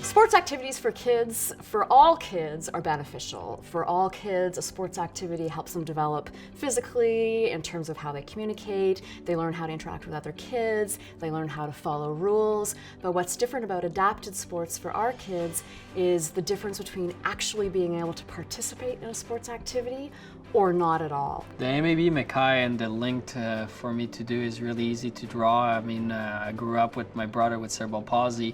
Sports activities for all kids are beneficial. For all kids, a sports activity helps them develop physically in terms of how they communicate, they learn how to interact with other kids, they learn how to follow rules. But what's different about adapted sports for our kids is the difference between actually being able to participate in a sports activity or not at all. The MAB-Mackay and the link for me to do is really easy to draw. I mean, I grew up with my brother with cerebral palsy.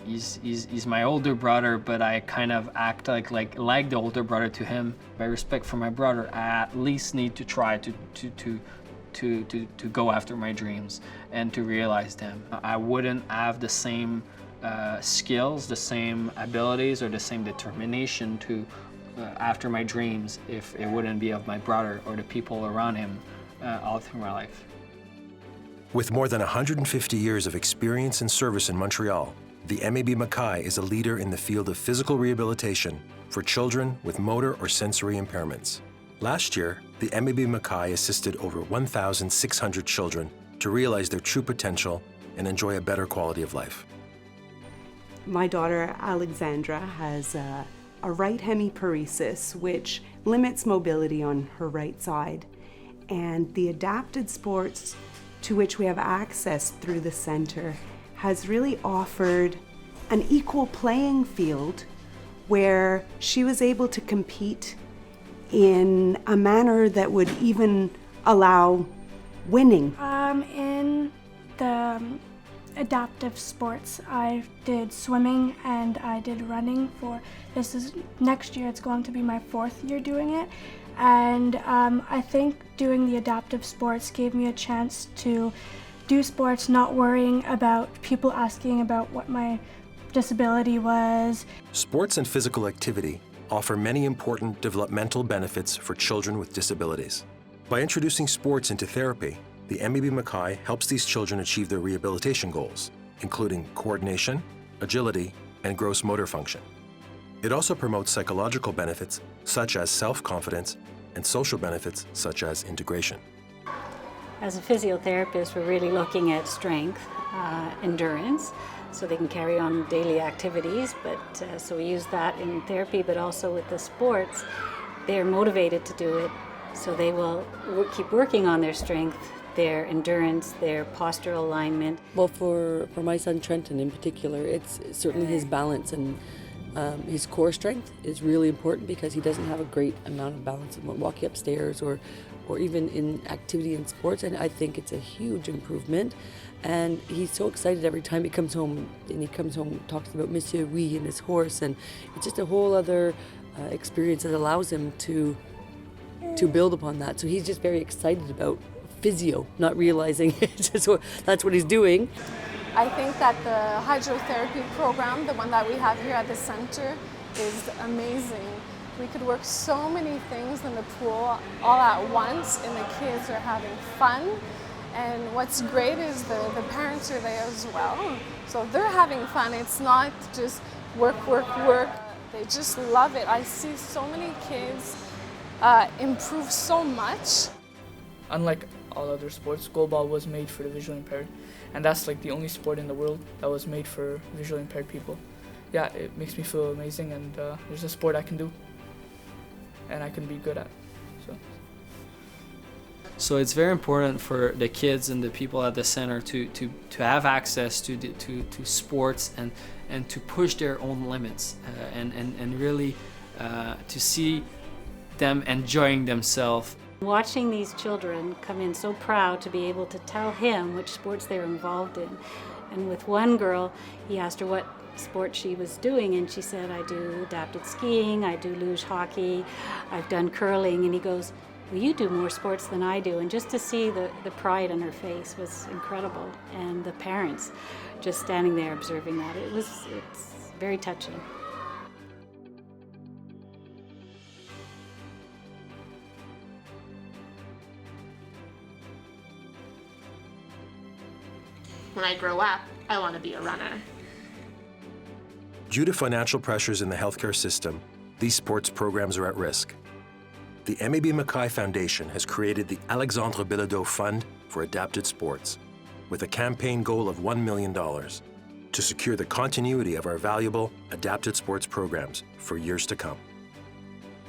He's my older brother, but I kind of act like the older brother to him. By respect for my brother, I at least need to try to go after my dreams and to realize them. I wouldn't have the same skills, the same abilities, or the same determination to after my dreams if it wouldn't be of my brother or the people around him all through my life. With more than 150 years of experience and service in Montreal, the MAB-Mackay is a leader in the field of physical rehabilitation for children with motor or sensory impairments. Last year, the MAB-Mackay assisted over 1,600 children to realize their true potential and enjoy a better quality of life. My daughter Alexandra has a right hemiparesis, which limits mobility on her right side. And the adapted sports to which we have access through the center has really offered an equal playing field where she was able to compete in a manner that would even allow winning. In the adaptive sports, I did swimming and I did running for, next year it's going to be my 4th year doing it. And I think doing the adaptive sports gave me a chance to do sports not worrying about people asking about what my disability was. Sports and physical activity offer many important developmental benefits for children with disabilities. By introducing sports into therapy, the MAB-Mackay helps these children achieve their rehabilitation goals, including coordination, agility, and gross motor function. It also promotes psychological benefits such as self-confidence and social benefits such as integration. As a physiotherapist, we're really looking at strength, endurance, so they can carry on daily activities. But so we use that in therapy, but also with the sports, they're motivated to do it, so they will keep working on their strength, their endurance, their postural alignment. Well, for my son Trenton in particular, it's certainly his balance and his core strength is really important because he doesn't have a great amount of balance when walking upstairs or even in activity in sports, and I think it's a huge improvement. And he's so excited every time he comes home, and he comes home and talks about Monsieur Oui and his horse, and it's just a whole other experience that allows him to build upon that. So he's just very excited about physio, not realizing that's what he's doing. I think that the hydrotherapy program, the one that we have here at the center, is amazing. We could work so many things in the pool all at once, and the kids are having fun. And what's great is the parents are there as well. So they're having fun. It's not just work, work, work. They just love it. I see so many kids improve so much. Unlike all other sports, Goalball was made for the visually impaired. And that's like the only sport in the world that was made for visually impaired people. Yeah, it makes me feel amazing, and there's a sport I can do and I can be good at. So it's very important for the kids and the people at the center to have access to sports and to push their own limits and really to see them enjoying themselves. Watching these children come in so proud to be able to tell him which sports they're involved in. And with one girl, he asked her what sport she was doing, and she said, I do adapted skiing, I do luge hockey, I've done curling, and he goes, well, you do more sports than I do. And just to see the pride on her face was incredible, and the parents just standing there observing that, it's very touching. When I grow up, I want to be a runner. Due to financial pressures in the healthcare system, these sports programs are at risk. The MAB-Mackay Foundation has created the Alexandre Bilodeau Fund for Adapted Sports, with a campaign goal of $1 million to secure the continuity of our valuable adapted sports programs for years to come.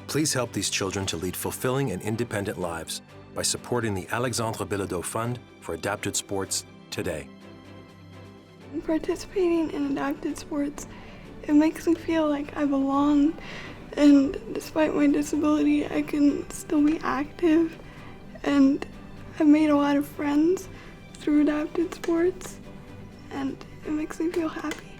Please help these children to lead fulfilling and independent lives by supporting the Alexandre Bilodeau Fund for Adapted Sports today. Participating in adapted sports, it makes me feel like I belong, and despite my disability, I can still be active, and I've made a lot of friends through adapted sports, and it makes me feel happy.